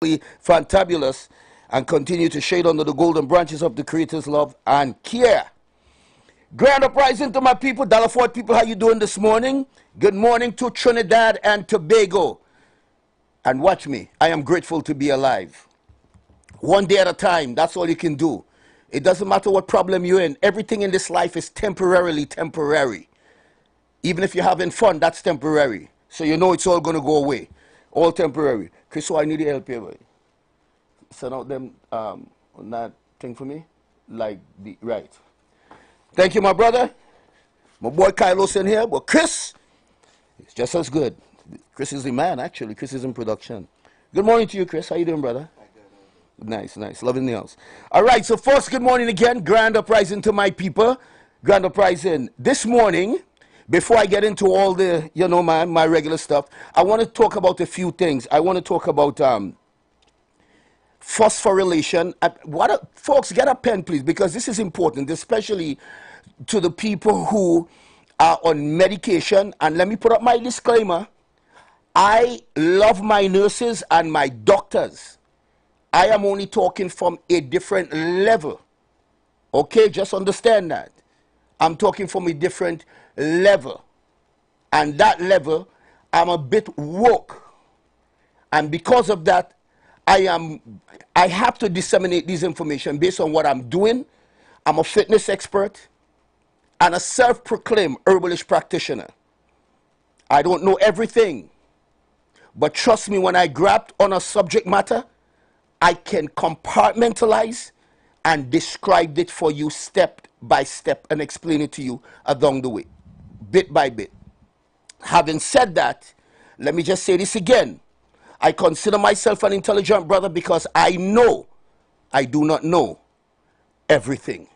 fantabulous and continue to shade under the golden branches of the Creator's love and care. Grand uprising to my people, Dollar Fort people, how you doing this morning? Good morning to Trinidad and Tobago. And watch me, I am grateful to be alive. One day at a time, that's all you can do. It doesn't matter what problem you're in. Everything in this life is temporary. Even if you're having fun, that's temporary. So you know it's all going to go away. All temporary. Chris, so I need your help here, boy. Send out them on that thing for me. Right. Thank you, my brother. My boy Kylo's in here, but Chris is just as good. Chris is the man, actually. Chris is in production. Good morning to you, Chris. How you doing, brother? Nice. Loving nails. All right, so first, good morning again. Grand uprising to my people. Grand uprising. This morning, before I get into all the, my regular stuff, I want to talk about a few things. I want to talk about phosphorylation. Folks, get a pen, please, because this is important, especially to the people who are on medication. And let me put up my disclaimer. I love my nurses and my doctors. I am only talking from a different level. Okay, just understand that. I'm talking from a different level. And that level, I'm a bit woke. And because of that, I have to disseminate this information based on what I'm doing. I'm a fitness expert and a self-proclaimed herbalist practitioner. I don't know everything. But trust me, when I grabbed on a subject matter, I can compartmentalize and describe it for you step by step and explain it to you along the way, bit by bit. Having said that, let me just say this again. I consider myself an intelligent brother because I know I do not know everything.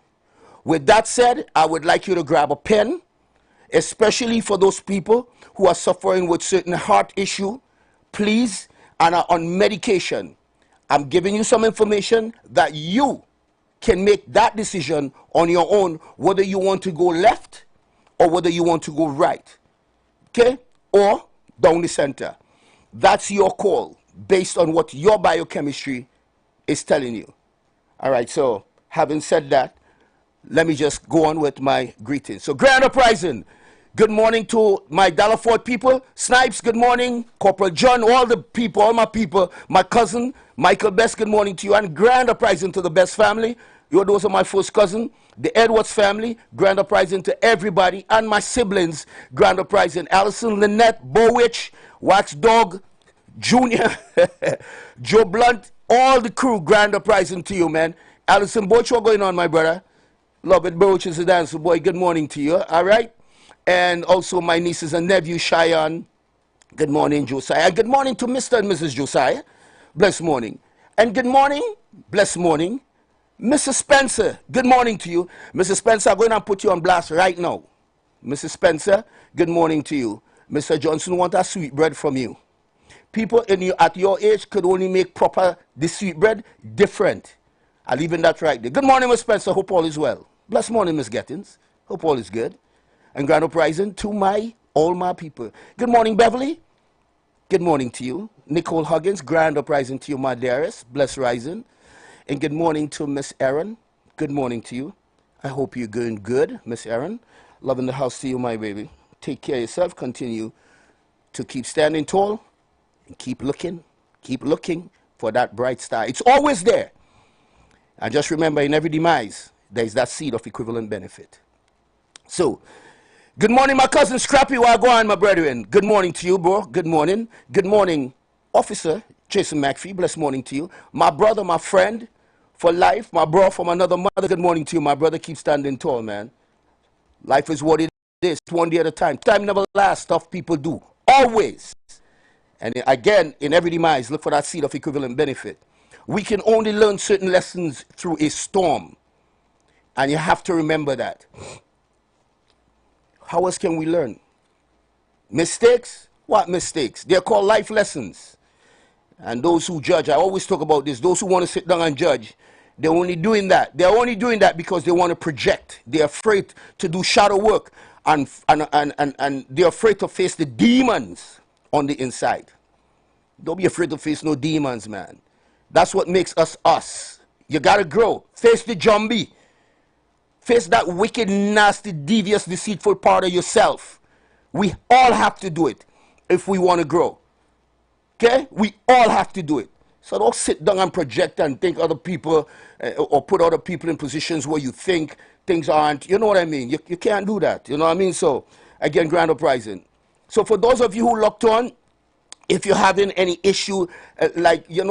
With that said, I would like you to grab a pen, especially for those people who are suffering with certain heart issue, please, and are on medication. I'm giving you some information that you can make that decision on your own, whether you want to go left or whether you want to go right, okay, or down the center. That's your call based on what your biochemistry is telling you. All right, so having said that, let me just go on with my greetings. So grand uprising. Good morning to my Dollar Fort people. Snipes, good morning. Corporal John, all the people, all my people. My cousin, Michael Best, good morning to you. And grand uprising to the Best family. Those are my first cousin. The Edwards family, grand uprising to everybody. And my siblings, grand uprising. Allison, Lynette, Bowich, Wax Dog, Junior, Joe Blunt, all the crew, grand uprising to you, man. Allison Bowich, what's going on, my brother? Love it, Bowich is a dancer boy. Good morning to you, all right? And also my nieces and nephew, Cheyenne. Good morning, Josiah. Good morning to Mr. and Mrs. Josiah. Blessed morning. And good morning, blessed morning, Mrs. Spencer. Good morning to you. Mrs. Spencer, I'm going to put you on blast right now. Mrs. Spencer, good morning to you. Mr. Johnson want a sweet bread from you. People at your age could only make the sweet bread different. I'll leave that right there. Good morning, Miss Spencer. Hope all is well. Blessed morning, Miss Gettins. Hope all is good. And grand uprising to all my people. Good morning, Beverly. Good morning to you. Nicole Huggins, grand uprising to you, my dearest. Blessed rising. And good morning to Miss Erin. Good morning to you. I hope you're doing good, Miss Erin. Loving the house to you, my baby. Take care of yourself. Continue to keep standing tall and keep looking for that bright star. It's always there. And just remember, in every demise, there is that seed of equivalent benefit. So, good morning, my cousin Scrappy. While go on, my brethren. Good morning to you, bro. Good morning. Good morning, Officer Jason McPhee. Blessed morning to you. My brother, my friend for life, my bro from another mother. Good morning to you, my brother. Keep standing tall, man. Life is what it is, one day at a time. Time never lasts. Stuff people do. Always. And again, in every demise, look for that seed of equivalent benefit. We can only learn certain lessons through a storm. And you have to remember that. How else can we learn? Mistakes? What mistakes? They're called life lessons. And those who judge, I always talk about this, those who want to sit down and judge, they're only doing that. They're only doing that because they want to project. They're afraid to do shadow work. And they're afraid to face the demons on the inside. Don't be afraid to face no demons, man. That's what makes us us. You got to grow. Face the zombie. Face that wicked, nasty, devious, deceitful part of yourself. We all have to do it if we want to grow. Okay? We all have to do it. So don't sit down and project and think other people or put other people in positions where you think things aren't. You know what I mean? You can't do that. You know what I mean? So, again, grand uprising. So for those of you who locked on, if you're having any issue,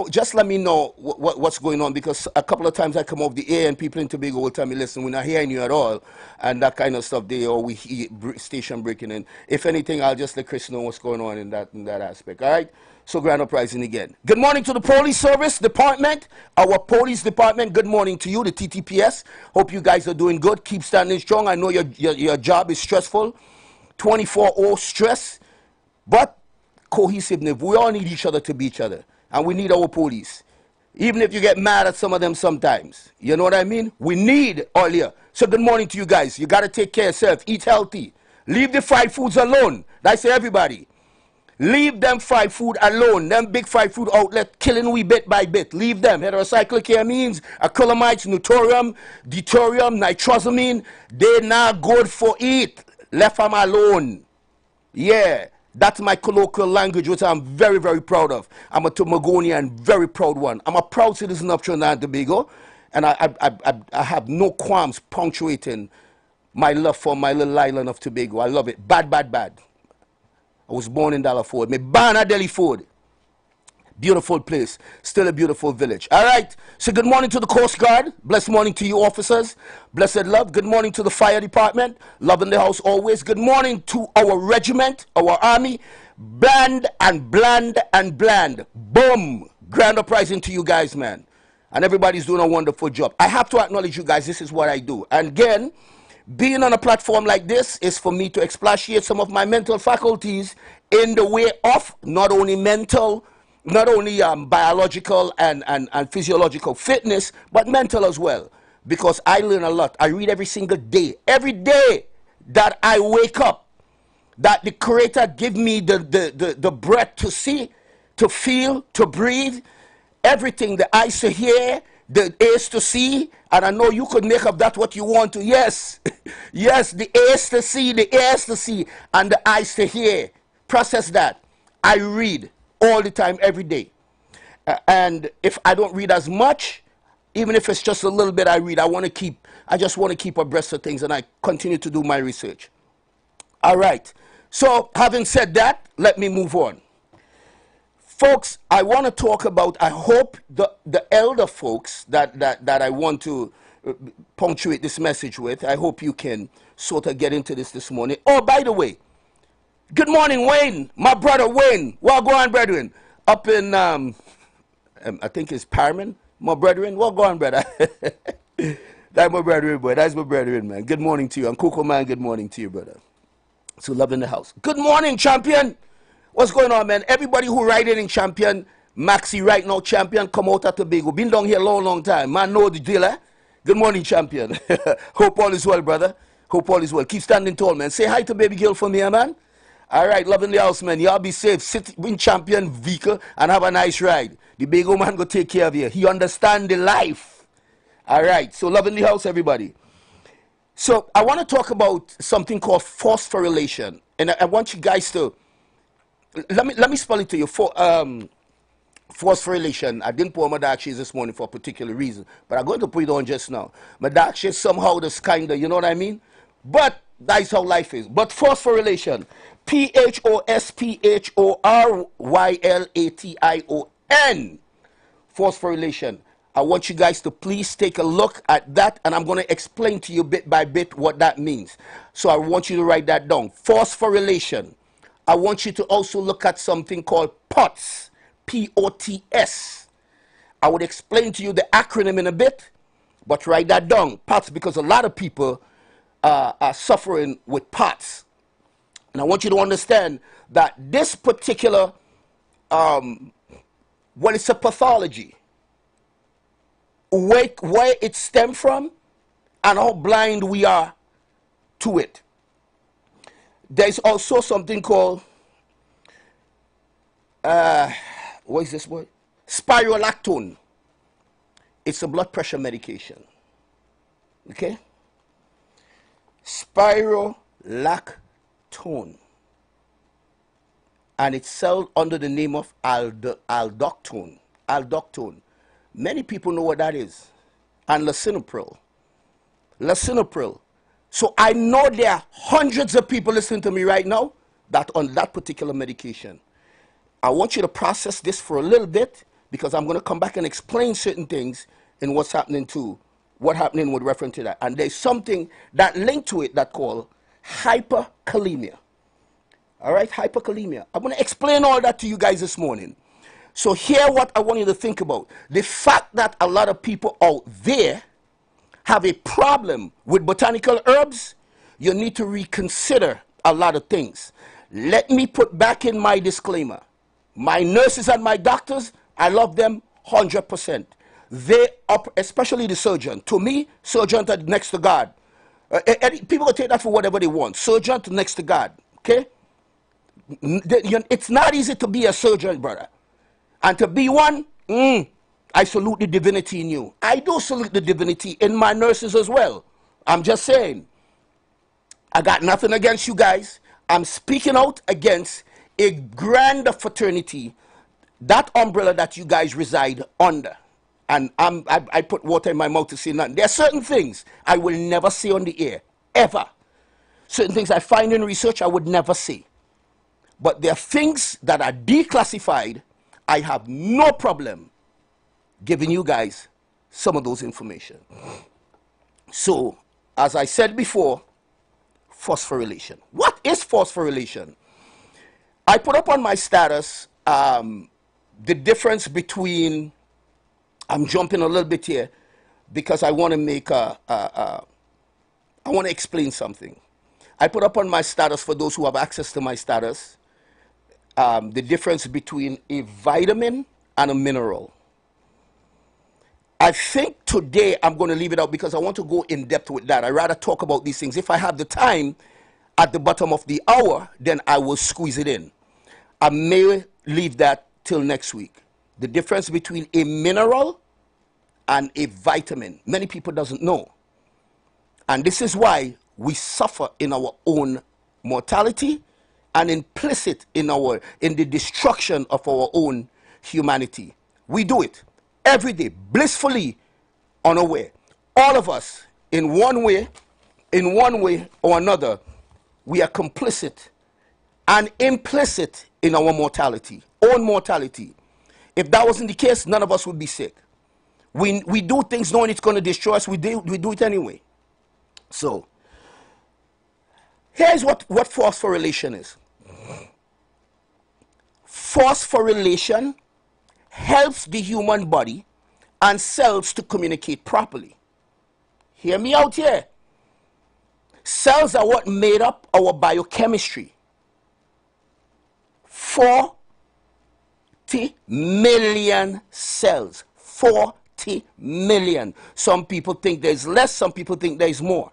just let me know what's going on, because a couple of times I come off the air and people in Tobago will tell me, listen, we're not hearing you at all, and that kind of stuff. We hear station breaking in. If anything, I'll just let Chris know what's going on in that aspect. All right? So grand uprising again. Good morning to the police service department, our police department. Good morning to you, the TTPS. Hope you guys are doing good. Keep standing strong. I know your job is stressful, 24/0 stress, but cohesiveness. We all need each other to be each other, and we need our police, even if you get mad at some of them sometimes. You know what I mean? We need all here. So good morning to you guys. You got to take care of yourself. Eat healthy. Leave the fried foods alone. I say everybody, leave them fried food alone. Them big fried food outlet killing we bit by bit. Leave them. Heterocyclic amines, acrylamides, deuterium, nitrosamine, they not good for eat. Left them alone. Yeah. That's my colloquial language, which I'm very, very proud of. I'm a Tomagonian, very proud one. I'm a proud citizen of Trinidad and Tobago, and I have no qualms punctuating my love for my little island of Tobago. I love it. Bad, bad, bad. I was born in Dalaford. Me born at Delhi Ford. Beautiful place. Still a beautiful village. All right. So good morning to the Coast Guard. Blessed morning to you officers. Blessed love. Good morning to the fire department. Love in the house always. Good morning to our regiment, our army. Bland and bland and bland. Boom. Grand uprising to you guys, man. And everybody's doing a wonderful job. I have to acknowledge you guys. This is what I do. And again, being on a platform like this is for me to expatiate some of my mental faculties in the way of not only mental, not only biological and physiological fitness, but mental as well. Because I learn a lot. I read every single day. Every day that I wake up, that the Creator give me the breath to see, to feel, to breathe, everything, the eyes to hear, the ears to see, and I know you could make of that what you want to. Yes, yes, the ears to see, the ears to see, and the eyes to hear. Process that. I read all the time, every day. And if I don't read as much, even if it's just a little bit I read, I just want to keep abreast of things, and I continue to do my research. All right. So having said that, let me move on. Folks, I want to talk about, I hope the elder folks that I want to punctuate this message with, I hope you can sort of get into this morning. Oh, by the way, good morning, Wayne, my brother Wayne. Well, go on, brethren. Up in, I think it's Parman, my brethren. Well, go on, brother. That's my brethren, boy. That's my brethren, man. Good morning to you. And Coco, man, good morning to you, brother. So love in the house. Good morning, champion. What's going on, man? Everybody who riding in champion, Maxi right now, champion, come out at Tobago. Been down here a long, long time. Man, know the deal, eh? Good morning, champion. Hope all is well, brother. Hope all is well. Keep standing tall, man. Say hi to baby girl for me, eh, man. All right, love in the house, man. Y'all be safe. Sit in champion vehicle and have a nice ride. The big old man go take care of you. He understand the life. All right, so love in the house, everybody. So I want to talk about something called phosphorylation. And I want you guys to, let me spell it to you. Phosphorylation. I didn't pour my dark shades this morning for a particular reason, but I'm going to put it on just now. My dark shades somehow this kind of, you know what I mean? But that's how life is. But phosphorylation. Phosphorylation. Phosphorylation. I want you guys to please take a look at that, and I'm going to explain to you bit by bit what that means. So I want you to write that down. Phosphorylation. I want you to also look at something called POTS. P-O-T-S. I would explain to you the acronym in a bit, but write that down. POTS, because a lot of people are suffering with POTS. And I want you to understand that this particular, it's a pathology. Where it stems from and how blind we are to it. There's also something called, what is this word? Spirolactone. It's a blood pressure medication. Okay? Spirolactone. And it's sold under the name of aldoctone. Aldoctone. Many people know what that is. And lisinopril. Lisinopril. So I know there are hundreds of people listening to me right now that on that particular medication. I want you to process this for a little bit because I'm going to come back and explain certain things in what's happening with reference to that. And there's something that linked to it that called hyperkalemia. All right, hyperkalemia. I'm going to explain all that to you guys this morning. So here what I want you to think about. The fact that a lot of people out there have a problem with botanical herbs, you need to reconsider a lot of things. Let me put back in my disclaimer. My nurses and my doctors, I love them 100%. They up, especially the surgeon. To me, surgeons are next to God. People will take that for whatever they want. Surgeon next to God. Okay? It's not easy to be a surgeon, brother. And to be one, I salute the divinity in you. I do salute the divinity in my nurses as well. I'm just saying. I got nothing against you guys. I'm speaking out against a grand fraternity, that umbrella that you guys reside under. And I put water in my mouth to say nothing. There are certain things I will never say on the air, ever. Certain things I find in research I would never say. But there are things that are declassified. I have no problem giving you guys some of those information. So, as I said before, phosphorylation. What is phosphorylation? I put up on my status the difference between, I'm jumping a little bit here because I want to make I want to explain something. I put up on my status, for those who have access to my status, the difference between a vitamin and a mineral. I think today I'm going to leave it out because I want to go in depth with that. I'd rather talk about these things. If I have the time at the bottom of the hour, then I will squeeze it in. I may leave that till next week. The difference between a mineral and a vitamin. Many people doesn't know. And this is why we suffer in our own mortality and implicit in the destruction of our own humanity. We do it every day, blissfully unaware. All of us, in one way or another, we are complicit and implicit in our mortality, own mortality. If that wasn't the case, none of us would be sick. We do things knowing it's going to destroy us. We do it anyway. So, here's what phosphorylation is. Phosphorylation helps the human body and cells to communicate properly. Hear me out here. Cells are what made up our biochemistry. 40 million cells. 40 million. Some people think there's less, some people think there's more.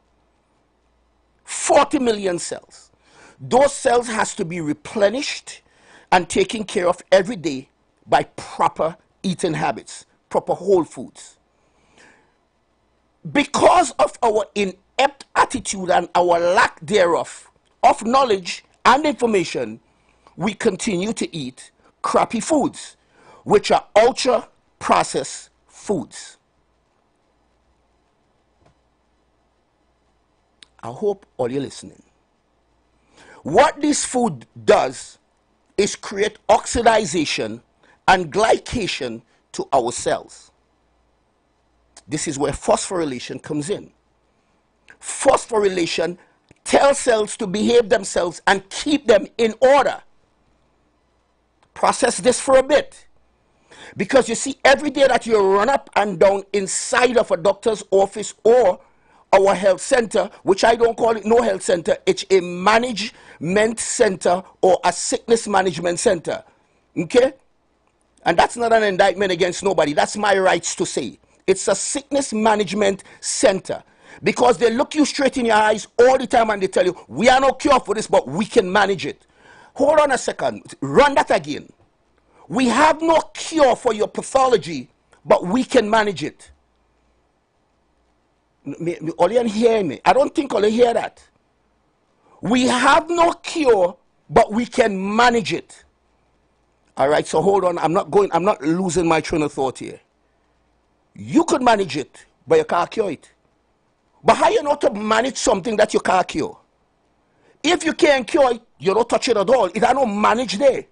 40 million cells. Those cells has to be replenished and taken care of every day by proper eating habits, proper whole foods. Because of our inept attitude and our lack thereof of knowledge and information, we continue to eat crappy foods, which are ultra processed foods. I hope all you're listening. What this food does is create oxidation and glycation to our cells. This is where phosphorylation comes in. Phosphorylation tells cells to behave themselves and keep them in order. Process this for a bit. Because you see, every day that you run up and down inside of a doctor's office or our health center, which I don't call it no health center, it's a management center or a sickness management center. Okay? And that's not an indictment against nobody. That's my rights to say. It's a sickness management center. Because they look you straight in your eyes all the time and they tell you, we are no cure for this, but we can manage it. Hold on a second. Run that again. We have no cure for your pathology, but we can manage it. All you hear me. I don't think all you hear that. We have no cure, but we can manage it. All right, so hold on. I'm not losing my train of thought here. You could manage it, but you can't cure it. But how you know to manage something that you can't cure? If you can't cure it, you don't touch it at all. It are no manage there.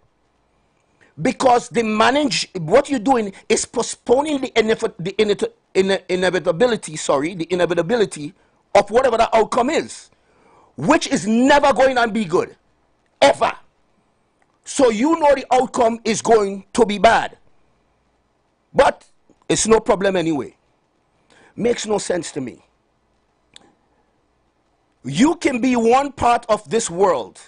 Because what you're doing is postponing the inevitability of whatever the outcome is, which is never going to be good, ever. So you know the outcome is going to be bad. But it's no problem anyway. Makes no sense to me. You can be one part of this world,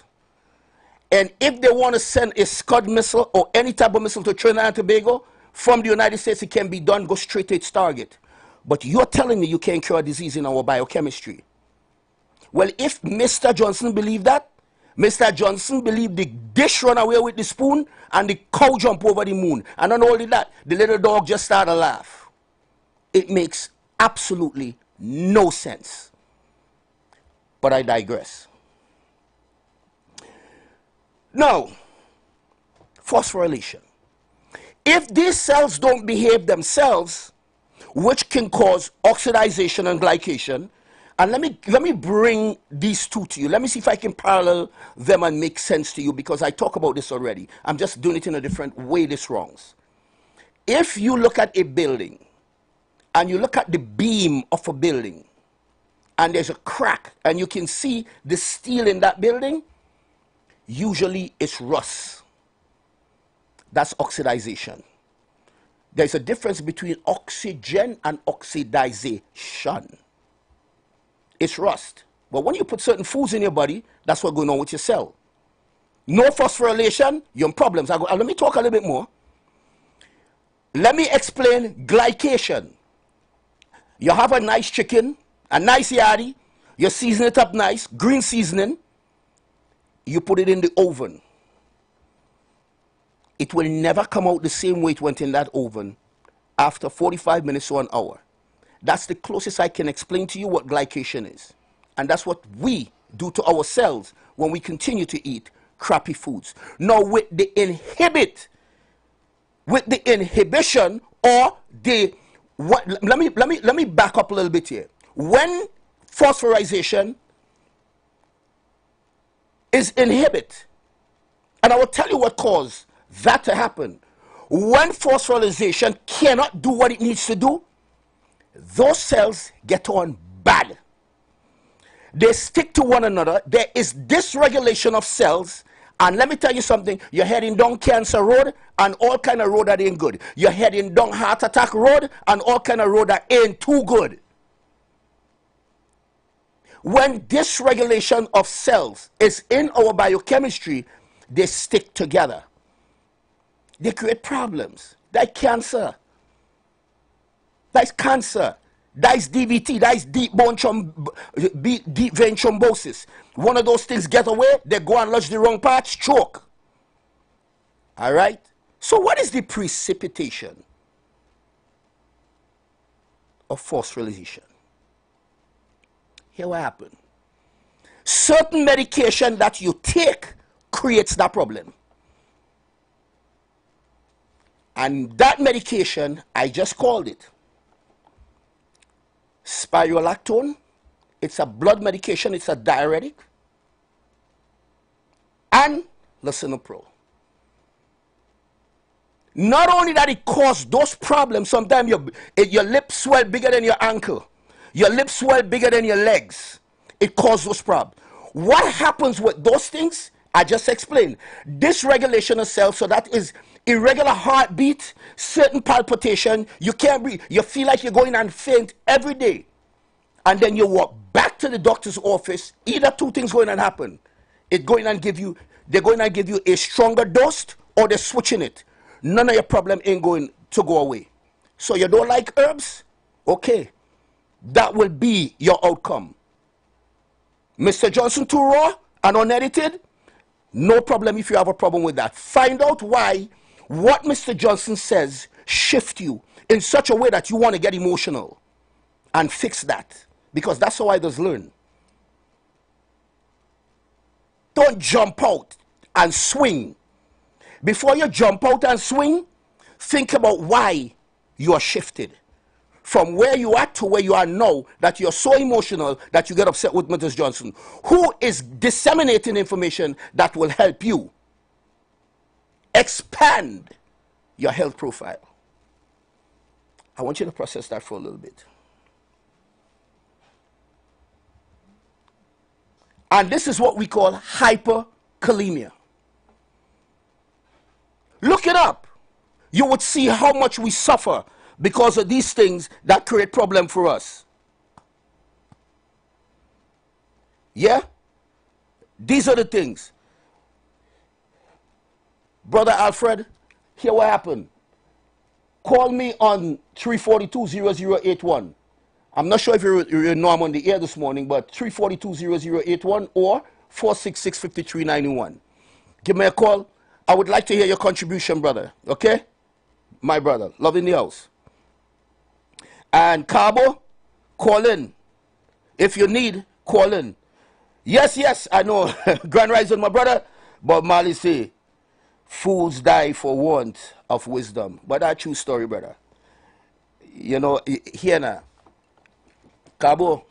and if they want to send a Scud missile or any type of missile to Trinidad and Tobago from the United States, it can be done, go straight to its target. But you're telling me you can't cure a disease in our biochemistry. Well, if Mr. Johnson believed that, Mr. Johnson believed the dish run away with the spoon and the cow jump over the moon. And not only that, the little dog just started to laugh. It makes absolutely no sense. But I digress. Now, phosphorylation. If these cells don't behave themselves, which can cause oxidation and glycation, and let me bring these two to you. Let me see if I can parallel them and make sense to you, because I talk about this already. I'm just doing it in a different way this wrongs. If you look at a building and you look at the beam of a building and there's a crack and you can see the steel in that building, usually it's rust. That's oxidation. There's a difference between oxygen and oxidization. It's rust. But when you put certain foods in your body, that's what's going on with your cell. No phosphorylation, you're in problems. Let me talk a little bit more. Let me explain glycation. You have a nice chicken, a nice yardie, you season it up nice, green seasoning, you put it in the oven. It will never come out the same way it went in that oven after 45 minutes or an hour. That's the closest I can explain to you what glycation is. And that's what we do to our cells when we continue to eat crappy foods. Now with the inhibition or the let me back up a little bit here. When phosphorylation is inhibited, and I will tell you what caused that to happen. When phosphorylation cannot do what it needs to do, those cells get on bad. They stick to one another. There is dysregulation of cells. And let me tell you something, you're heading down cancer road and all kind of road that ain't good. You're heading down heart attack road and all kind of road that ain't too good. When dysregulation of cells is in our biochemistry, they stick together. They create problems. Like cancer. That's cancer. That's DVT. That's deep vein thrombosis. One of those things get away, they go and lodge the wrong parts, choke. All right? So what is the precipitation of phosphorylation? Here what happened. Certain medication that you take creates that problem. And that medication, I just called it spirulactone. It's a blood medication. It's a diuretic. And lisinopril. Not only that it causes those problems, sometimes your lips swell bigger than your ankle. Your lips swell bigger than your legs. It causes those problems. What happens with those things? I just explained. Dysregulation of cells, so that is irregular heartbeat, certain palpitation, you can't breathe. You feel like you're going and faint every day. And then you walk back to the doctor's office. Either two things going to happen. They're going to give you a stronger dose or they're switching it. None of your problem ain't going to go away. So you don't like herbs? Okay. That will be your outcome. Mr. Johnson too raw and unedited? No problem if you have a problem with that. Find out why what Mr. Johnson says shift you in such a way that you want to get emotional. And fix that. because that's how others learn. Don't jump out and swing. Before you jump out and swing, think about why you are shifted from where you are to where you are now, that you're so emotional that you get upset with Mrs. Johnson, who is disseminating information that will help you expand your health profile. I want you to process that for a little bit. And this is what we call hyperkalemia. Look it up. You would see how much we suffer because of these things that create problem for us. Yeah? These are the things. Brother Alfred, here what happened. Call me on 342-0081. I'm not sure if you know I'm on the air this morning, but 342-0081 or 466-5391. Give me a call. I would like to hear your contribution, brother. Okay? My brother. Love in the house. And Cabo, call in. If you need, call in. Yes, I know. Grand Rising, my brother. But Marley say, fools die for want of wisdom. But that's true story, brother. You know, here now. Cabo,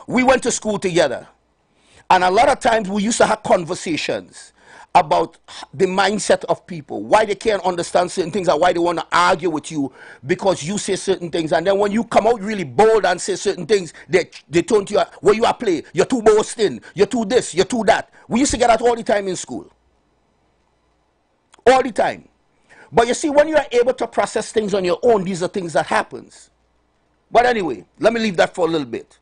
we went to school together. And a lot of times we used to have conversations about the mindset of people, why they can't understand certain things and why they want to argue with you because you say certain things. And then when you come out really bold and say certain things, they turn to you, where you are play, you're too boasting, you're too this, you're too that. We used to get that all the time in school. All the time. But you see, when you are able to process things on your own, these are things that happens. But anyway, let me leave that for a little bit.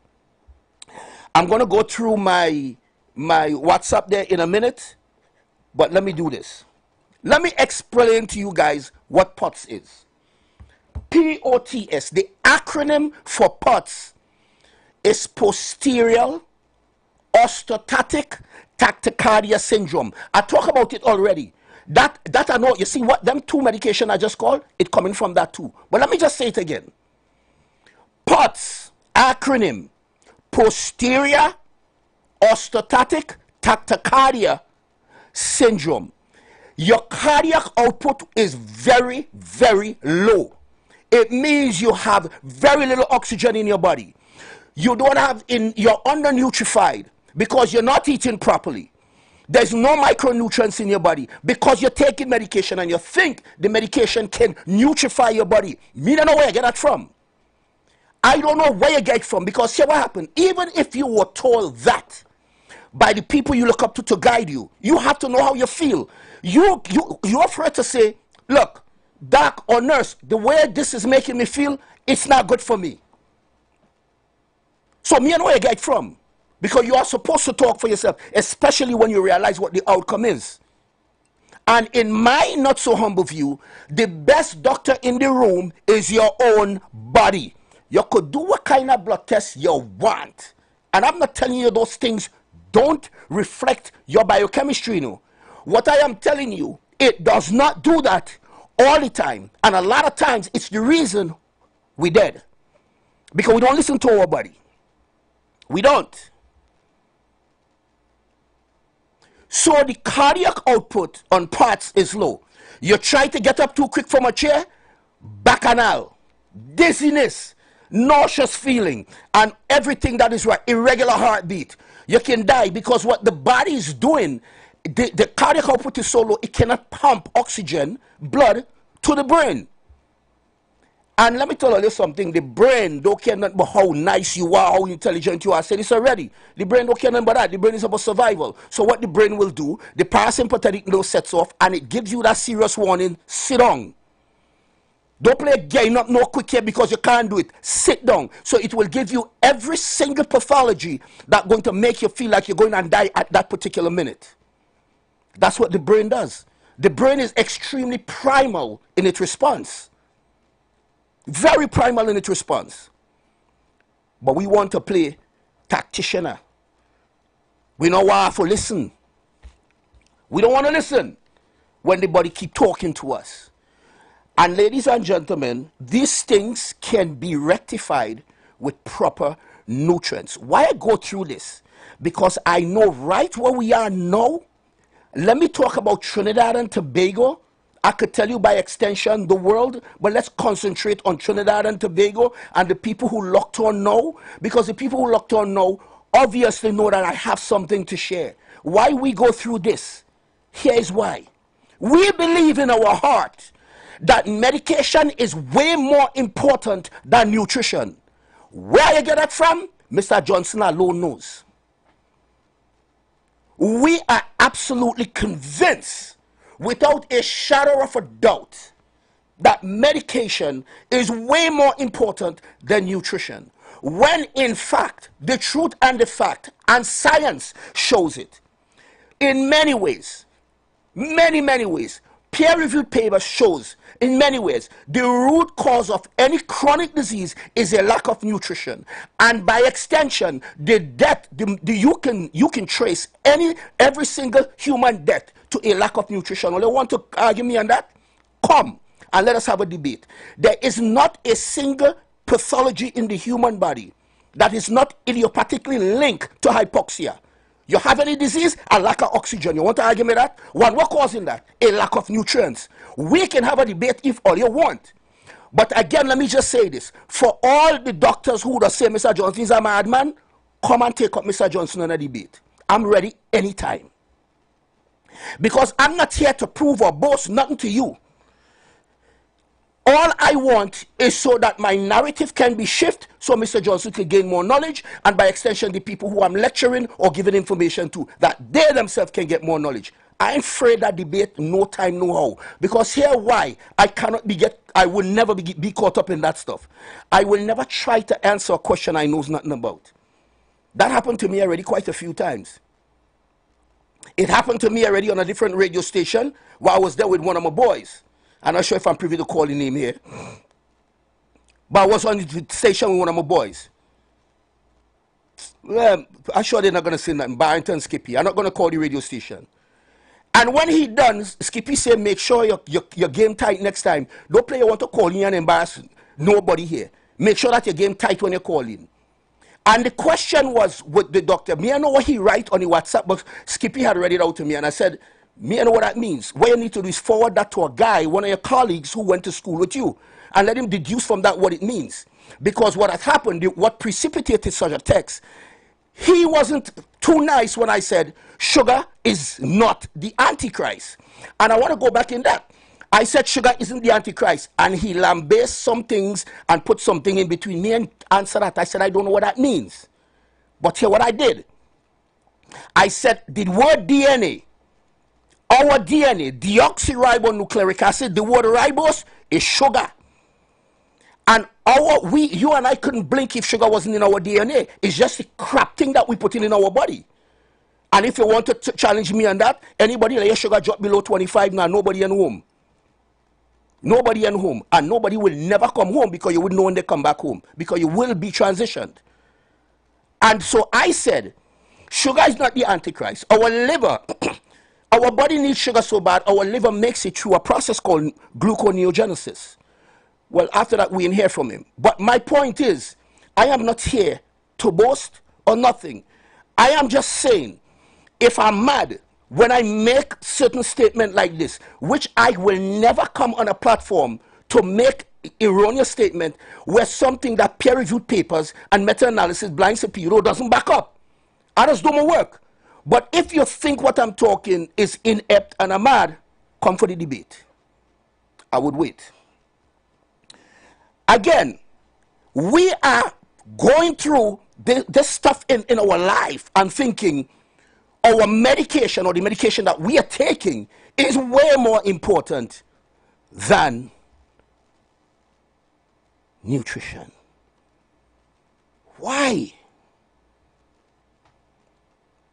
I'm going to go through my WhatsApp there in a minute. But let me do this. Let me explain to you guys what POTS is. POTS, the acronym for POTS is posterior orthostatic tachycardia syndrome. I talk about it already. That I know. You see what them two medication I just called? It coming from that too. But let me just say it again. POTS, acronym, posterior orthostatic tachycardia syndrome. Your cardiac output is very, very low. It means you have very little oxygen in your body. You don't have, you're undernutrified because you're not eating properly. There's no micronutrients in your body because you're taking medication and you think the medication can nutrify your body. Me don't know where I get that from. I don't know where you get it from, because see what happened. Even if you were told that by the people you look up to guide you, you have to know how you feel. You're afraid to say, look, doc or nurse, the way this is making me feel, it's not good for me. So me, I know where you get it from, because you are supposed to talk for yourself, especially when you realize what the outcome is. And in my not so humble view, the best doctor in the room is your own body. You could do what kind of blood test you want. And I'm not telling you those things don't reflect your biochemistry, you know. What I am telling you, it does not do that all the time. And a lot of times, it's the reason we're dead. Because we don't listen to our body. We don't. So the cardiac output on POTS is low. You try to get up too quick from a chair, bacchanal, dizziness, nauseous feeling, and everything that is right, irregular heartbeat. You can die because what the body is doing, the cardiac output is so low, it cannot pump oxygen, blood, to the brain. And let me tell you something, the brain don't care nothing about how nice you are, how intelligent you are. I said this already. The brain don't care nothing about that. The brain is about survival. So what the brain will do, the parasympathetic nerve sets off and it gives you that serious warning, sit down. Don't play a game up no quick here because you can't do it. Sit down. So it will give you every single pathology that's going to make you feel like you're going to die at that particular minute. That's what the brain does. The brain is extremely primal in its response. Very primal in its response. But we want to play tactician. We don't want to listen. We don't want to listen when the body keep talking to us. And ladies and gentlemen, these things can be rectified with proper nutrients. Why I go through this? Because I know right where we are now. Let me talk about Trinidad and Tobago. I could tell you by extension the world, but let's concentrate on Trinidad and Tobago and the people who locked on now, because the people who locked on now obviously know that I have something to share. Why we go through this? Here is why. We believe in our heart that medication is way more important than nutrition. Where you get that from? Mr. Johnson alone knows. We are absolutely convinced, without a shadow of a doubt, that medication is way more important than nutrition. When in fact, the truth and the fact and science shows it. In many ways, many ways, peer-reviewed paper shows in many ways the root cause of any chronic disease is a lack of nutrition, and by extension the death you can trace every single human death to a lack of nutrition. Well, you want to argue me on that? Come and let us have a debate. There is not a single pathology in the human body that is not idiopathically linked to hypoxia. You have any disease, a lack of oxygen. You want to argue me that? What causing that? A lack of nutrients. We can have a debate if all you want. But again, let me just say this. For all the doctors who would say Mr. Johnson is a madman, come and take up Mr. Johnson on a debate. I'm ready anytime. Because I'm not here to prove or boast nothing to you. All I want is so that my narrative can be shifted so Mr. Johnson can gain more knowledge, and by extension the people who I'm lecturing or giving information to, that they themselves can get more knowledge. I'm afraid that debate no time, no how. Because here why I will never be caught up in that stuff. I will never try to answer a question I know nothing about. That happened to me already quite a few times. It happened to me already on a different radio station while I was there with one of my boys. I'm not sure if I'm privy to call the name here. But I was on the station with one of my boys. Well, I'm sure they're not going to say nothing. Barrington Skippy. I'm not going to call the radio station. And when he done, Skippy said, make sure your game tight next time. Don't play you want to call in and embarrass nobody here. Make sure that your game tight when you call in. And the question was with the doctor. Me, I know what he write on the WhatsApp, but Skippy had read it out to me. And I said, me, I know what that means. What you need to do is forward that to a guy, one of your colleagues who went to school with you, and let him deduce from that what it means. Because what had happened, what precipitated such a text, he wasn't too nice when I said sugar is not the Antichrist. And I want to go back in that. I said sugar isn't the Antichrist, and he lambasted some things and put something in between me and answer that. I said, I don't know what that means. But here what I did. I said the word DNA, our DNA, deoxyribonucleic acid, the word ribose is sugar. And you and I couldn't blink if sugar wasn't in our DNA. It's just a crap thing that we put in our body. And if you want to challenge me on that, anybody let your sugar drop below 25 now, nobody in home. Nobody in home. And nobody will never come home because you wouldn't know when they come back home. Because you will be transitioned. And so I said, sugar is not the Antichrist. Our liver... Our body needs sugar so bad, our liver makes it through a process called gluconeogenesis. Well, after that, we inherit from him. But my point is, I am not here to boast or nothing. I am just saying, if I'm mad when I make certain statement like this, which I will never come on a platform to make erroneous statement where something that peer-reviewed papers and meta-analysis, blind superior doesn't back up. I just do my work. But if you think what I'm talking is inept and I'm mad, come for the debate. I would wait. Again, we are going through this stuff in our life and thinking our medication or the medication that we are taking is way more important than nutrition. Why?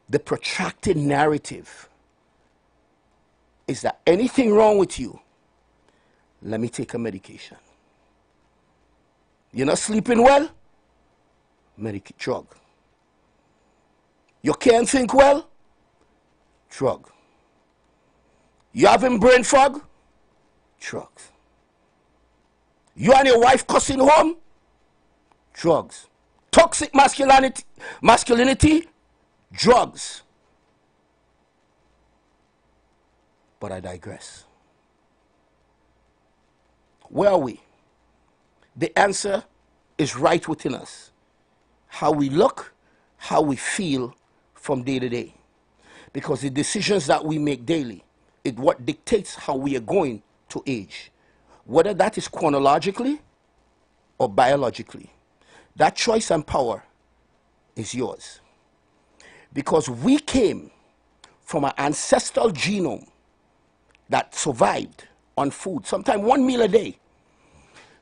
The protracted narrative is that anything wrong with you, let me take a medication. You're not sleeping well? Drug. You can't think well? Drug. You having brain fog? Drugs. You and your wife cussing home? Drugs. toxic masculinity, drugs. But I digress. Where are we? The answer is right within us. How we look, how we feel from day to day. Because the decisions that we make daily is what dictates how we are going to age. Whether that is chronologically or biologically. That choice and power is yours. Because we came from an ancestral genome that survived on food, sometimes 1 meal a day.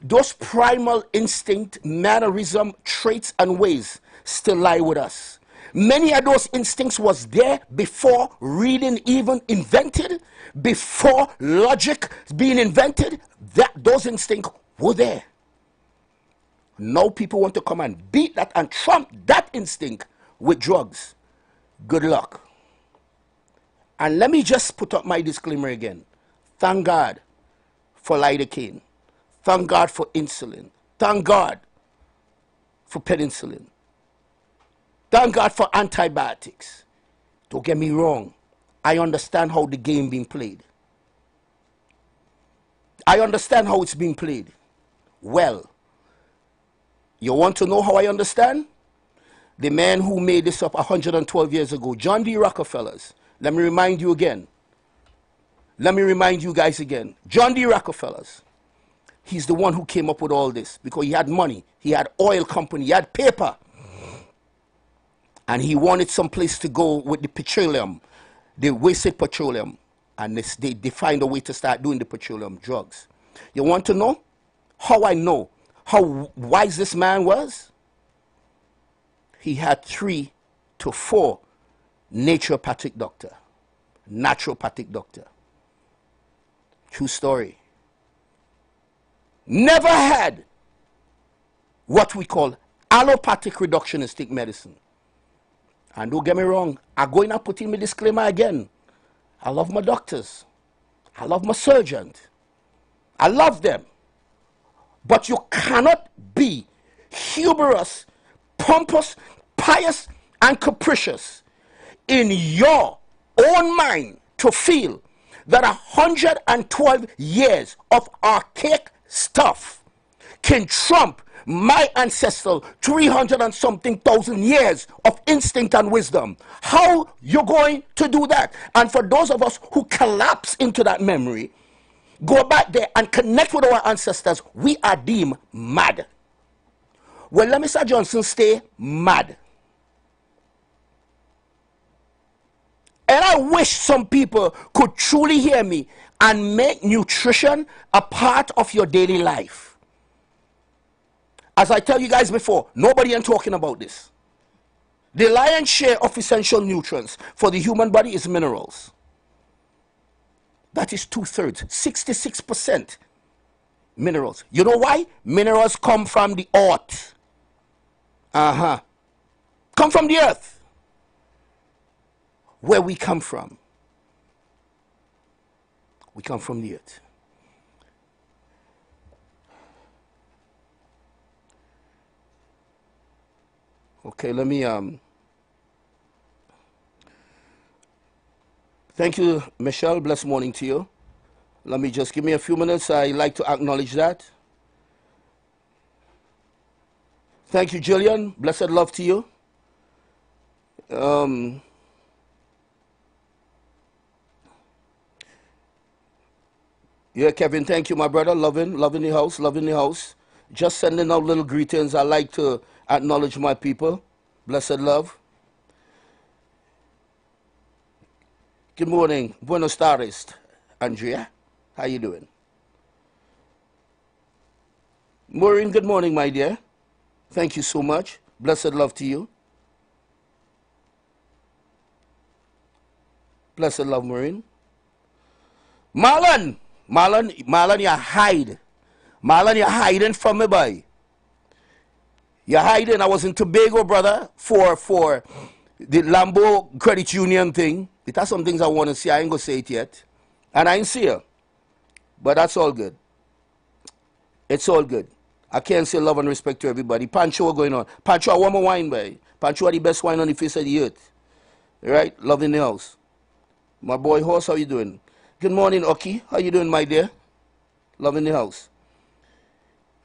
Those primal instinct, mannerism, traits, and ways still lie with us. Many of those instincts was there before reading even invented, before logic being invented. Those instincts were there. Now people want to come and beat that and trump that instinct with drugs. Good luck. And let me just put up my disclaimer again. Thank God for lidocaine. Thank God for insulin. Thank God for penicillin. Thank God for antibiotics. Don't get me wrong. I understand how the game being played. I understand how it's being played. Well, you want to know how I understand? The man who made this up 112 years ago, John D. Rockefellers. Let me remind you again. Let me remind you guys again. John D. Rockefellers. He's the one who came up with all this because he had money. He had oil company. He had paper. And he wanted some place to go with the petroleum. They wasted petroleum. And they find a way to start doing the petroleum drugs. You want to know how I know how wise this man was? He had 3 to 4 naturopathic doctor. Naturopathic doctor. True story. Never had what we call allopathic reductionistic medicine. And don't get me wrong, I'm going to put in my disclaimer again. I love my doctors. I love my surgeons. I love them. But you cannot be humorous, pompous, pious, and capricious in your own mind to feel that 112 years of archaic stuff can trump my ancestral 300 and something thousand years of instinct and wisdom. How you going to do that? And for those of us who collapse into that memory, go back there and connect with our ancestors, we are deemed mad. Well, let Mr. Johnson stay mad. And I wish some people could truly hear me and make nutrition a part of your daily life. As I tell you guys before, nobody ain't talking about this. The lion's share of essential nutrients for the human body is minerals. That is 2/3, 66% minerals. You know why? Minerals come from the earth. Come from the earth. Where we come from. We come from the earth. Okay, let me thank you, Michelle. Blessed morning to you. Let me just give me a few minutes. I like to acknowledge that. Thank you, Jillian. Blessed love to you. Yeah, Kevin, thank you, my brother. Loving the house, loving the house. Just sending out little greetings. I like to acknowledge my people. Blessed love. Good morning. Buenos tardes, Andrea. How you doing? Maureen, good morning, my dear. Thank you so much. Blessed love to you. Blessed love, Maureen. Marlon, you hide. Marlon, you're hiding from me, boy. You're hiding. I was in Tobago, brother, for the Lambo Credit Union thing. It has some things I want to see. I ain't going to say it yet. And I ain't see her. But that's all good. It's all good. I can't say love and respect to everybody. Pancho, what's going on? Pancho, I want more wine, boy. Pancho are the best wine on the face of the earth. Right? Love in the house. My boy Horse, how you doing? Good morning, Oki. How you doing, my dear? Love in the house.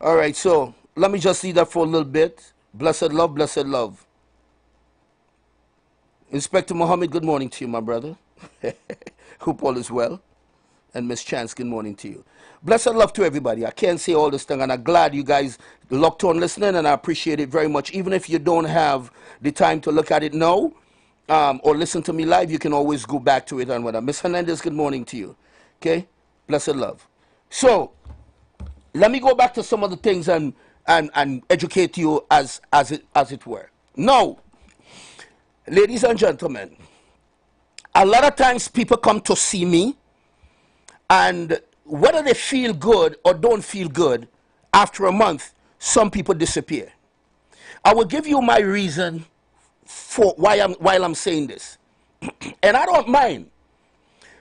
All right, so let me just see that for a little bit. Blessed love, blessed love. Inspector Mohammed, good morning to you, my brother. Hope all is well. And Miss Chance, good morning to you. Blessed love to everybody. I can't say all this thing, and I'm glad you guys locked on listening, and I appreciate it very much. Even if you don't have the time to look at it now, or listen to me live, you can always go back to it and whatever. Miss Hernandez, good morning to you. Okay? Blessed love. So, let me go back to some of the things and educate you as it were. Now, ladies and gentlemen, a lot of times people come to see me, and whether they feel good or don't feel good, after a month, some people disappear. I will give you my reason for while I'm saying this. And I don't mind,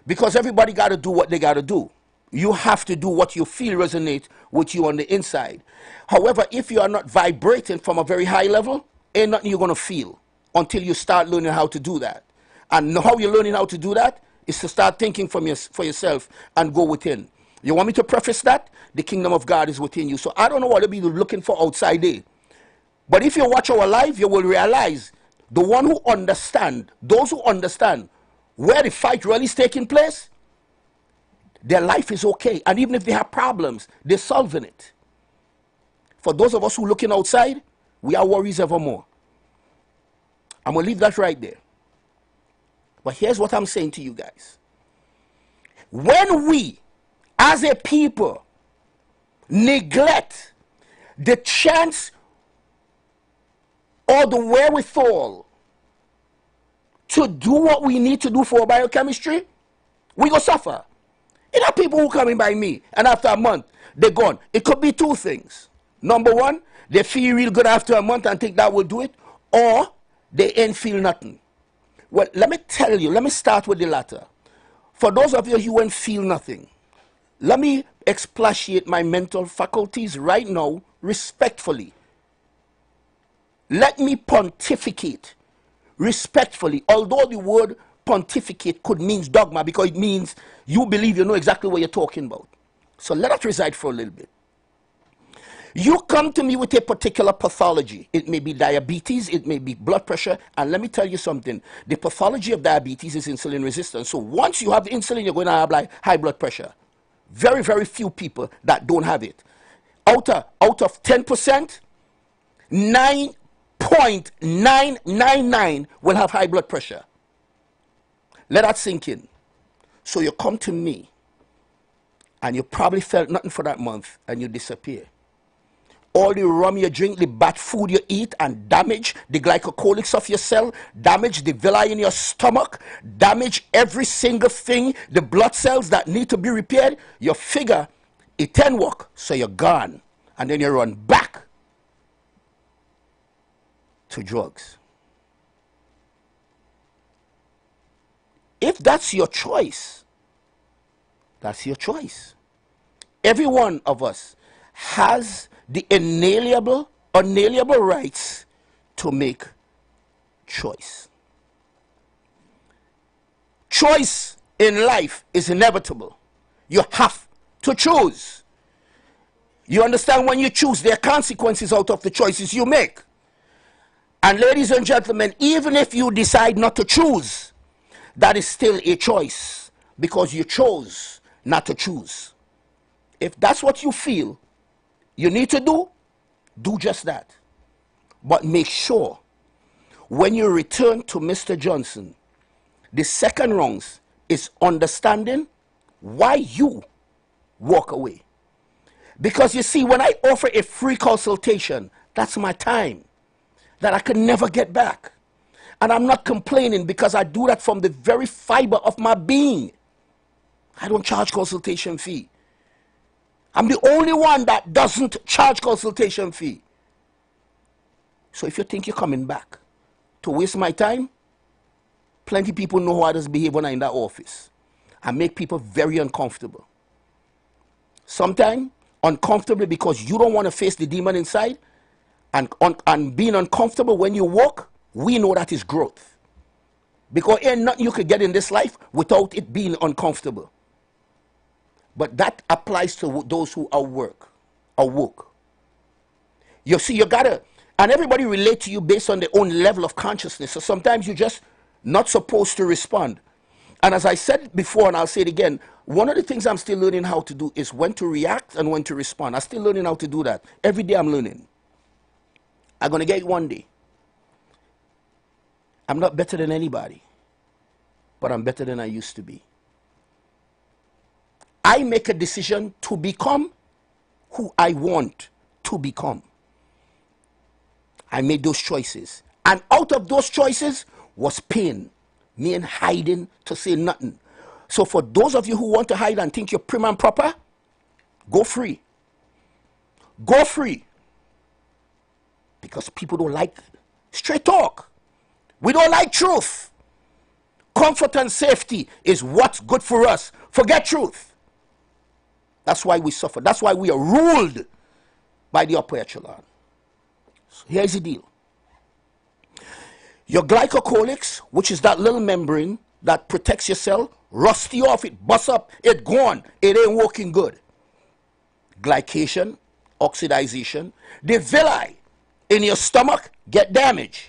because everybody got to do what they got to do. You have to do what you feel resonate with you on the inside. However, if you are not vibrating from a very high level, ain't nothing you're going to feel until you start learning how to do that. And how you're learning how to do that is to start thinking for yourself and go within. You want me to preface that? The kingdom of God is within you. So I don't know what to be looking for outside there. But if you watch our life, you will realize the one who understand, those who understand where the fight really is taking place, their life is okay. And even if they have problems, they're solving it. For those of us who are looking outside, we are worries evermore. I'm going to leave that right there. But here's what I'm saying to you guys. When we, as a people, neglect the chance or the wherewithal to do what we need to do for biochemistry, we go suffer. You know, people who come in by me, and after a month, they're gone. It could be two things. Number one, they feel real good after a month and think that will do it, or they ain't feel nothing. Well, let me tell you, let me start with the latter. For those of you who ain't feel nothing, let me expatiate my mental faculties right now, respectfully. Let me pontificate respectfully, although the word pontificate could mean dogma, because it means you believe you know exactly what you're talking about. So let us reside for a little bit. You come to me with a particular pathology. It may be diabetes, it may be blood pressure, and let me tell you something. The pathology of diabetes is insulin resistance. So once you have insulin, you're going to have like high blood pressure. Very, very few people that don't have it. Out of 10%, 9.999 will have high blood pressure. Let that sink in. So you come to me, and you probably felt nothing for that month, and you disappear. All the rum you drink, the bad food you eat, and damage the glycocholics of your cell, damage the villi in your stomach, damage every single thing, the blood cells that need to be repaired, you figure it can work, so you're gone. And then you run back to drugs. If that's your choice, that's your choice. Every one of us has the unalienable rights to make choice. Choice in life is inevitable. You have to choose. You understand, when you choose, there are consequences out of the choices you make. And ladies and gentlemen, even if you decide not to choose, that is still a choice, because you chose not to choose. If that's what you feel you need to do, do just that. But make sure when you return to Mr. Johnson, the second rounds is understanding why you walk away. Because you see, when I offer a free consultation, that's my time that I can never get back. And I'm not complaining, because I do that from the very fiber of my being. I don't charge consultation fee. I'm the only one that doesn't charge consultation fee. So if you think you're coming back to waste my time, plenty of people know how others behave when I'm in that office. I make people very uncomfortable. Sometimes uncomfortably because you don't want to face the demon inside, and being uncomfortable when you walk, we know that is growth. Because ain't nothing you could get in this life without it being uncomfortable. But that applies to those who are woke. You see, you gotta, and everybody relate to you based on their own level of consciousness. So sometimes you're just not supposed to respond. And as I said before, and I'll say it again, one of the things I'm still learning how to do is when to react and when to respond. I'm still learning how to do that. Every day I'm learning. I'm going to get it one day. I'm not better than anybody, but I'm better than I used to be. I make a decision to become who I want to become. I made those choices. And out of those choices was pain. Me and hiding to say nothing. So for those of you who want to hide and think you're prim and proper, go free. Go free. Because people don't like straight talk. We don't like truth. Comfort and safety is what's good for us. Forget truth. That's why we suffer. That's why we are ruled by the upper echelon. So here's the deal. Your glycocholics, which is that little membrane that protects your cell, rusty off, it busts up, it gone, it ain't working good. Glycation, oxidization, the villi in your stomach get damaged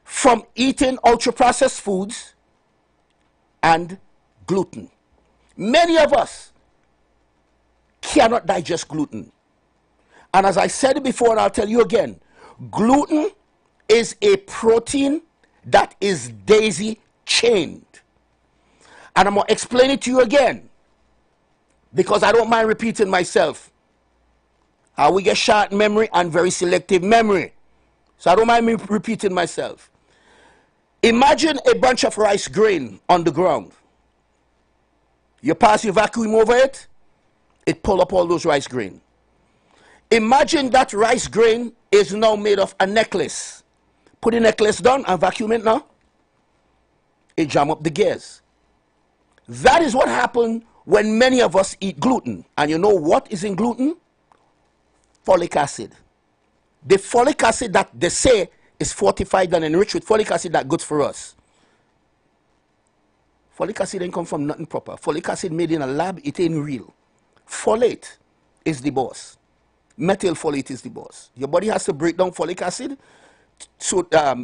from eating ultra-processed foods and gluten. Many of us cannot digest gluten. And as I said before, and I'll tell you again, gluten is a protein that is daisy-chained. And I'm going to explain it to you again, because I don't mind repeating myself. We get short memory and very selective memory. So I don't mind me repeating myself. Imagine a bunch of rice grain on the ground. You pass your vacuum over it, it pull up all those rice grain. Imagine that rice grain is now made of a necklace. Put the necklace down and vacuum it now. It jam up the gears. That is what happened when many of us eat gluten. And you know what is in gluten? Folic acid. The folic acid that they say is fortified and enriched with folic acid that good for us. Folic acid ain't come from nothing proper. Folic acid made in a lab, it ain't real. Folate is the boss. Methylfolate is the boss. Your body has to break down folic acid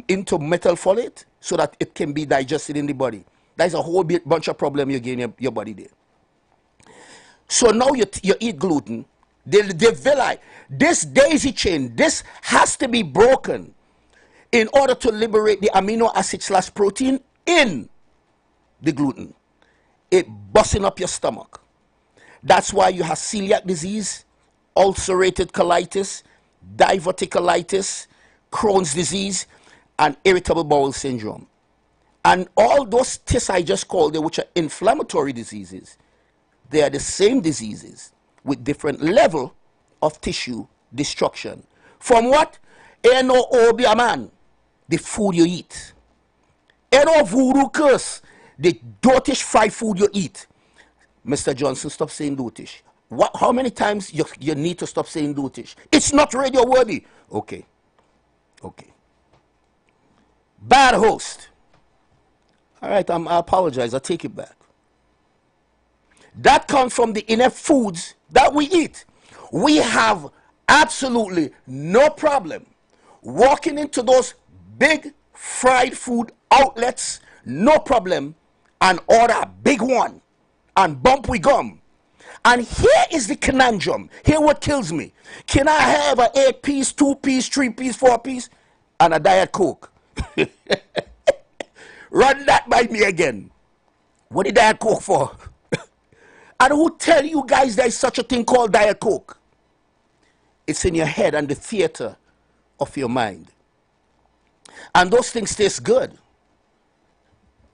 into methylfolate so that it can be digested in the body. That's a whole bunch of problem you get in your body there. So now you eat gluten. The villi, this daisy chain, this has to be broken in order to liberate the amino acid / protein in the gluten. It busting up your stomach. That's why you have celiac disease, ulcerated colitis, diverticulitis, Crohn's disease, and irritable bowel syndrome. And all those tests I just called there, which are inflammatory diseases, they are the same diseases with different level of tissue destruction. From what? N-O-O-B-A man, the food you eat. N-O-voodoo curse, the dotish fried food you eat. Mr. Johnson, stop saying dotish. How many times you need to stop saying dotish? It's not radio worthy. Okay. Okay. Bad host. All right, I apologize. I take it back. That comes from the enough foods that we eat. We have absolutely no problem walking into those big fried food outlets, no problem, and order a big one and bump we gum. And here is the conundrum. Here what kills me. Can I have an 8-piece, 2-piece, 3-piece, 4-piece, and a Diet Coke? Run that by me again. What did Diet Coke for? And who tell you guys there's such a thing called Diet Coke? It's in your head and the theater of your mind. And those things taste good.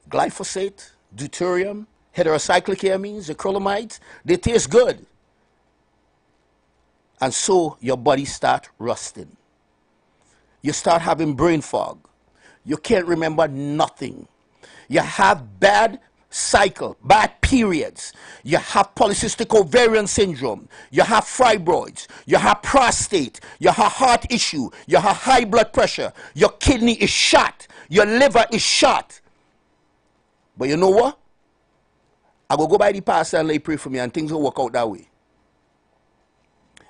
Glyphosate, deuterium, heterocyclic amines, acrylamides, they taste good. And so your body starts rusting. You start having brain fog. You can't remember nothing. You have bad cycle, bad periods, you have polycystic ovarian syndrome, you have fibroids, you have prostate, you have heart issue, you have high blood pressure, your kidney is shot, your liver is shot. But you know what? I go by the pastor and lay pray for me and things will work out that way.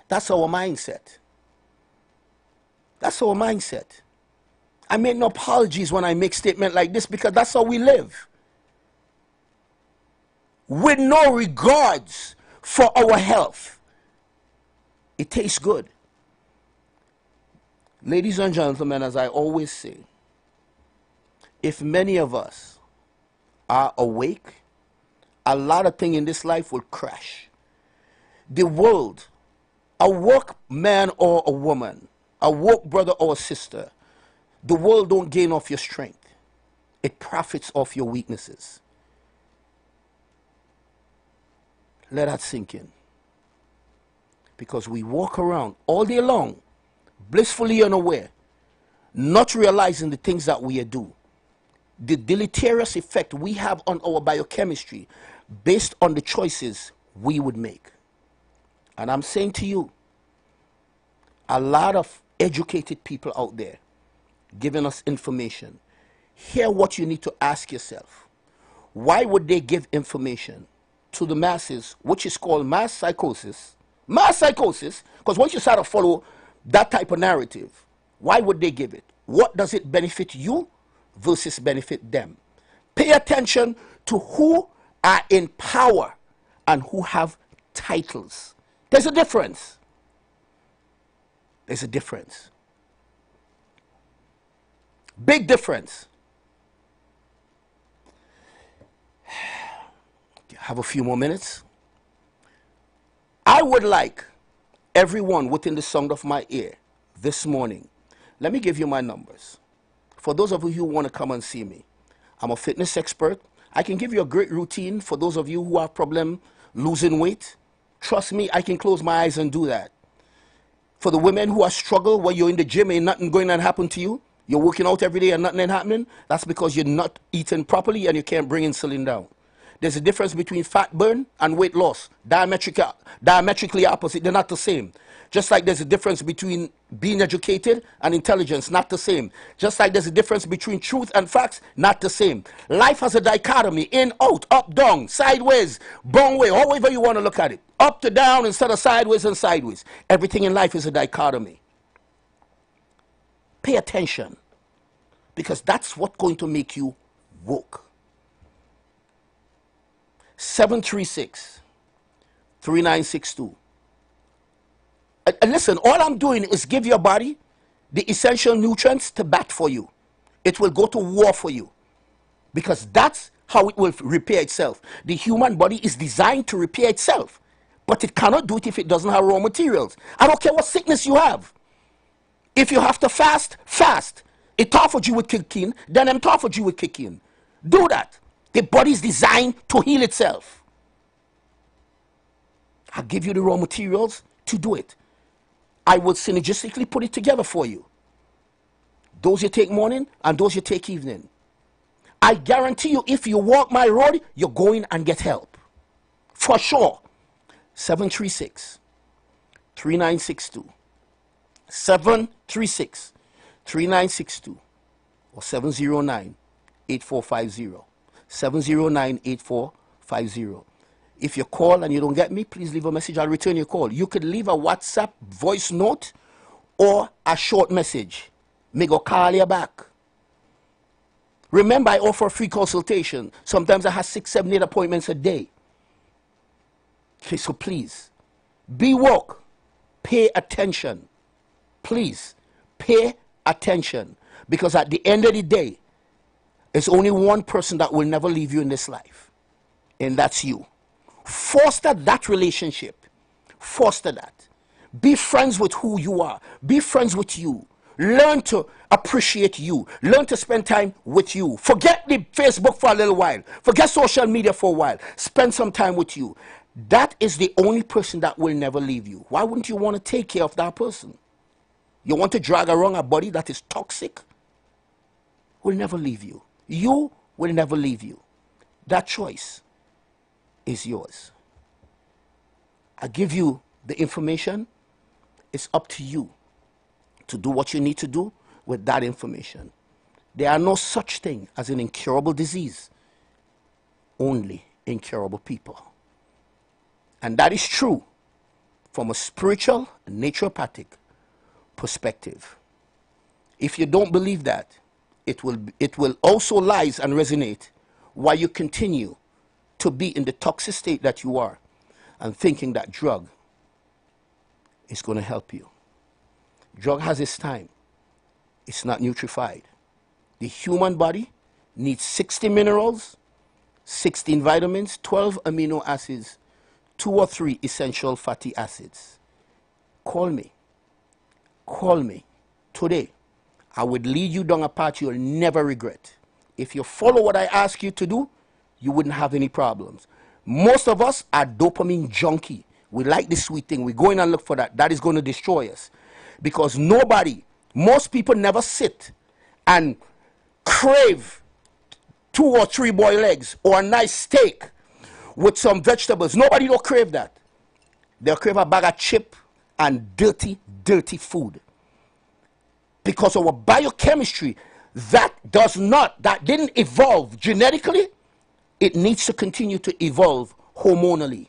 That's our mindset. That's our mindset. I make no apologies when I make statements like this because that's how we live. With no regards for our health. It tastes good. Ladies and gentlemen, as I always say, if many of us are awake, a lot of things in this life will crash. The world, a woke man or a woman, a woke brother or sister, the world don't gain off your strength. It profits off your weaknesses. Let that sink in. Because we walk around all day long, blissfully unaware, not realizing the things that we do. The deleterious effect we have on our biochemistry based on the choices we would make. And I'm saying to you, a lot of educated people out there giving us information. Hear what you need to ask yourself. Why would they give information to the masses, which is called mass psychosis? Mass psychosis, because once you start to follow that type of narrative, why would they give it? What does it benefit you versus benefit them? Pay attention to who are in power and who have titles. There's a difference. There's a difference. Big difference. Have a few more minutes. I would like everyone within the sound of my ear this morning. Let me give you my numbers. For those of you who want to come and see me, I'm a fitness expert. I can give you a great routine for those of you who have problem losing weight. Trust me, I can close my eyes and do that. For the women who are struggle where you're in the gym and nothing going to happen to you, you're working out every day and nothing ain't happening, that's because you're not eating properly and you can't bring insulin down. There's a difference between fat burn and weight loss. Diametrically opposite. They're not the same. Just like there's a difference between being educated and intelligence, not the same. Just like there's a difference between truth and facts, not the same. Life has a dichotomy: in, out, up, down, sideways, bone way, however you want to look at it. Up to down instead of sideways and sideways. Everything in life is a dichotomy. Pay attention, because that's what's going to make you woke. 736-3962. And listen, all I'm doing is give your body the essential nutrients to bat for you. It will go to war for you, because that's how it will repair itself. The human body is designed to repair itself, but it cannot do it if it doesn't have raw materials. I don't care what sickness you have. If you have to fast, fast. Autophagy would kick in, then autophagy would kick in. Do that. The body is designed to heal itself. I'll give you the raw materials to do it. I will synergistically put it together for you. Those you take morning and those you take evening. I guarantee you, if you walk my road, you're going and get help. For sure. 736-3962. 736-3962 or 709-8450. 709-8450. If you call and you don't get me, please leave a message. I'll return your call. You could leave a WhatsApp voice note or a short message. Me go call you back. Remember, I offer a free consultation. Sometimes I have 6, 7, 8 appointments a day. Okay, so please, be woke. Pay attention. Please, pay attention. Because at the end of the day, there's only one person that will never leave you in this life, and that's you. Foster that relationship. Foster that. Be friends with who you are. Be friends with you. Learn to appreciate you. Learn to spend time with you. Forget the Facebook for a little while. Forget social media for a while. Spend some time with you. That is the only person that will never leave you. Why wouldn't you want to take care of that person? You want to drag around a body that is toxic? Will never leave you. You will never leave you. That choice is yours. I give you the information. It's up to you to do what you need to do with that information. There are no such thing as an incurable disease, only incurable people. And that is true from a spiritual and naturopathic perspective. If you don't believe that, it will also lies and resonate why you continue to be in the toxic state that you are and thinking that drug is going to help you. Drug has its time. It's not nutrified. The human body needs 60 minerals, 16 vitamins, 12 amino acids, 2 or 3 essential fatty acids. Call me. Call me today. I would lead you down a path you'll never regret. If you follow what I ask you to do, you wouldn't have any problems. Most of us are dopamine junkie. We like the sweet thing. We go in and look for that. That is going to destroy us. Because most people never sit and crave 2 or 3 boiled eggs or a nice steak with some vegetables. Nobody don't crave that. They'll crave a bag of chip and dirty, dirty food. Because our biochemistry, that didn't evolve genetically, it needs to continue to evolve hormonally.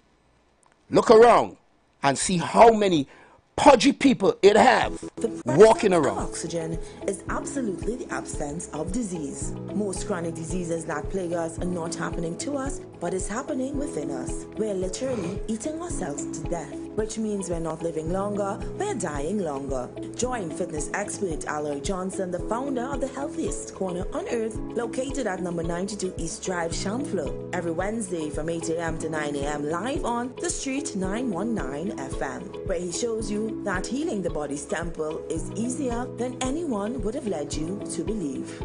Look around and see how many pudgy people it have walking around. Oxygen is absolutely the absence of disease. Most chronic diseases that plague us are not happening to us, but is happening within us. We're literally eating ourselves to death, which means we're not living longer, we're dying longer. Join fitness expert Iwer Johnson, the founder of the healthiest corner on earth, located at number 92 East Drive, Chamfleur, every Wednesday from 8 a.m. to 9 a.m. live on The Street 919 FM, where he shows you that healing the body's temple is easier than anyone would have led you to believe.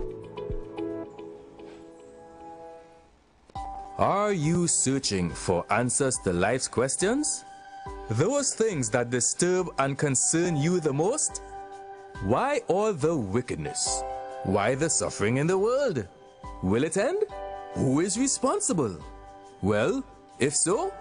Are you searching for answers to life's questions? Those things that disturb and concern you the most? Why all the wickedness? Why the suffering in the world? Will it end? Who is responsible? Well, if so,